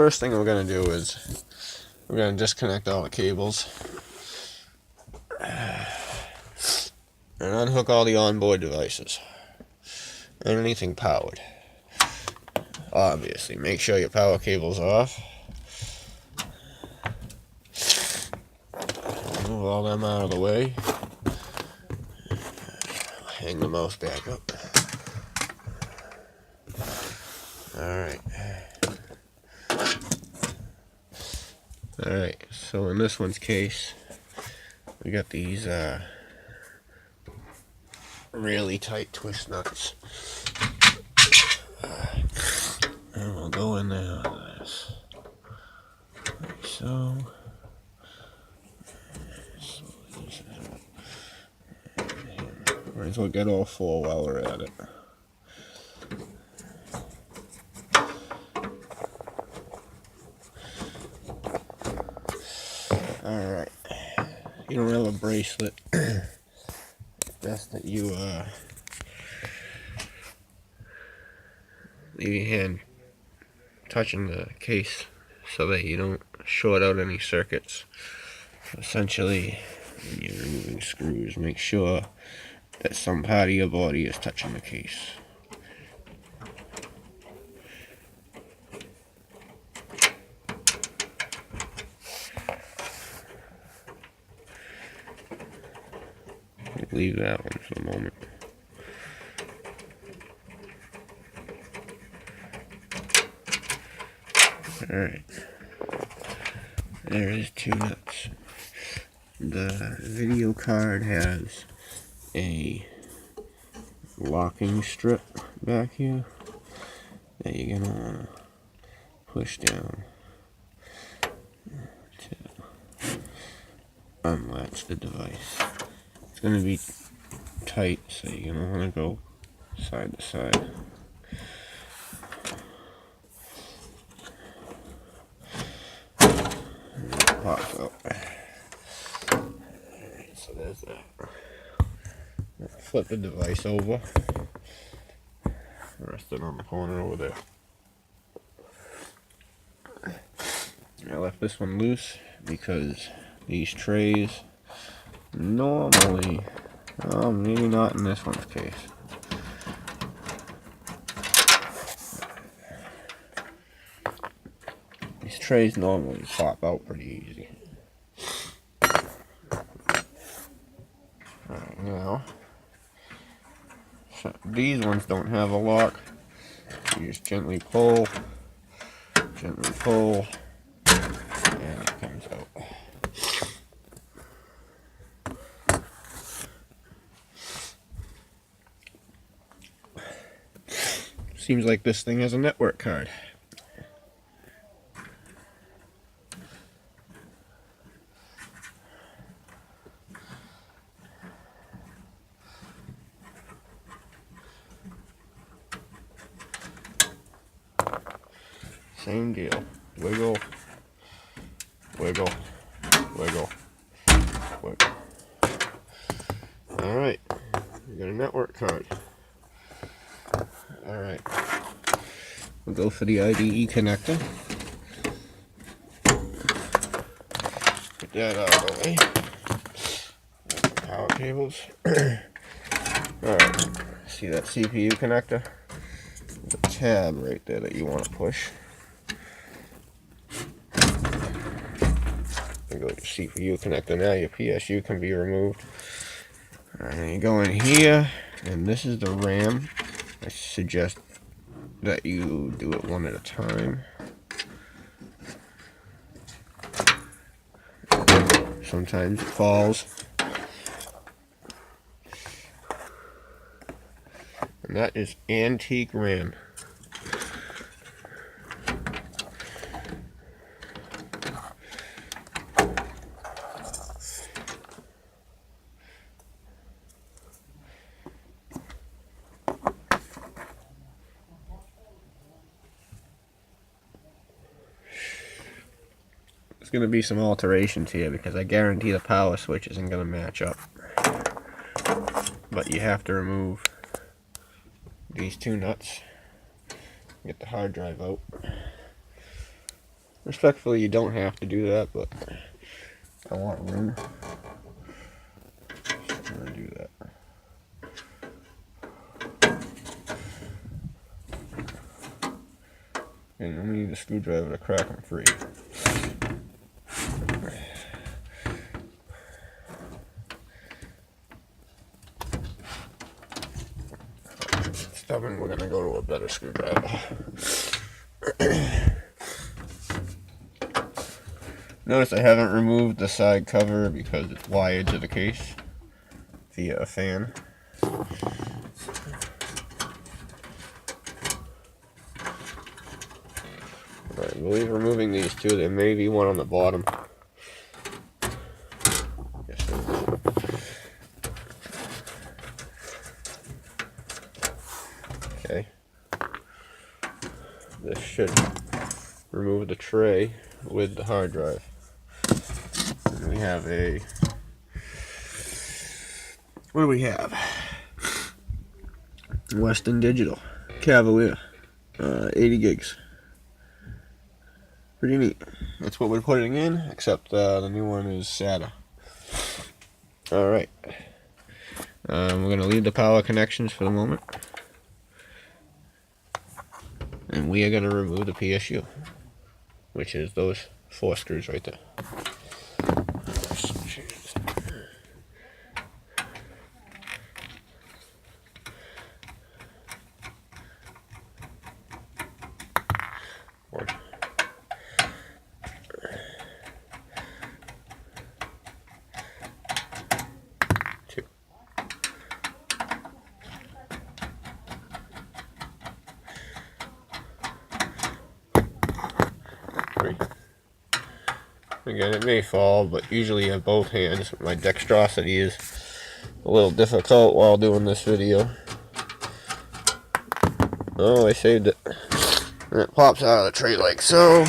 First thing we're going to do is we're going to disconnect all the cables and unhook all the onboard devices and anything powered. Obviously, make sure your power cable's off. Move all them out of the way. Hang the mouse back up. Alright. Alright, so in this one's case, we got these really tight twist nuts. And we'll go in there on this. Like so. Might as well get all four while we're at it. Alright. You don't have a bracelet. Best that you leave your hand touching the case so that you don't short out any circuits. Essentially, when you're removing screws, make sure that some part of your body is touching the case. Leave that one for the moment. Alright. There is two nuts. The video card has a locking strip back here that you're going to want to push down to unlatch the device. It's going to be tight, so you're going to want to go side to side. And it pops out. Alright, so there's that. Flip the device over. Rest it on the corner over there. I left this one loose because these trays normally, maybe not in this one's case. These trays normally pop out pretty easy. Alright, now, so these ones don't have a lock. You just gently pull, and it comes out. Seems like this thing has a network card. Same deal. Wiggle, wiggle, wiggle, wiggle. Alright, we got a network card. Alright, we'll go for the IDE connector. Get that out of the way. Power cables. Alright, see that CPU connector? There's a tab right there that you want to push. There goes your CPU connector. Now your PSU can be removed. Alright, you go in here, and this is the RAM. I suggest that you do it one at a time. Sometimes it falls. And that is antique RAM. There's going to be some alterations here because I guarantee the power switch isn't going to match up. But you have to remove these two nuts, get the hard drive out, Respectfully, you don't have to do that, but I want room. So I'm gonna do that. And I'm gonna need a screwdriver to crack them free. Stubborn, we're gonna go to a better screwdriver. Notice I haven't removed the side cover because it's wired to the case via a fan. Alright, I believe removing these two, there may be one on the bottom. Yes, there is. Okay. This should remove the tray with the hard drive. And we have a... what do we have? Western Digital Cavalier, 80 gigs. Pretty neat. That's what we're putting in, except the new one is SATA. Alright. We're going to leave the power connections for the moment. And we are going to remove the PSU, which is those 4 screws right there. Again, it may fall, but usually you have both hands. My dexterity is a little difficult while doing this video. Oh, I saved it. And it pops out of the tray like so.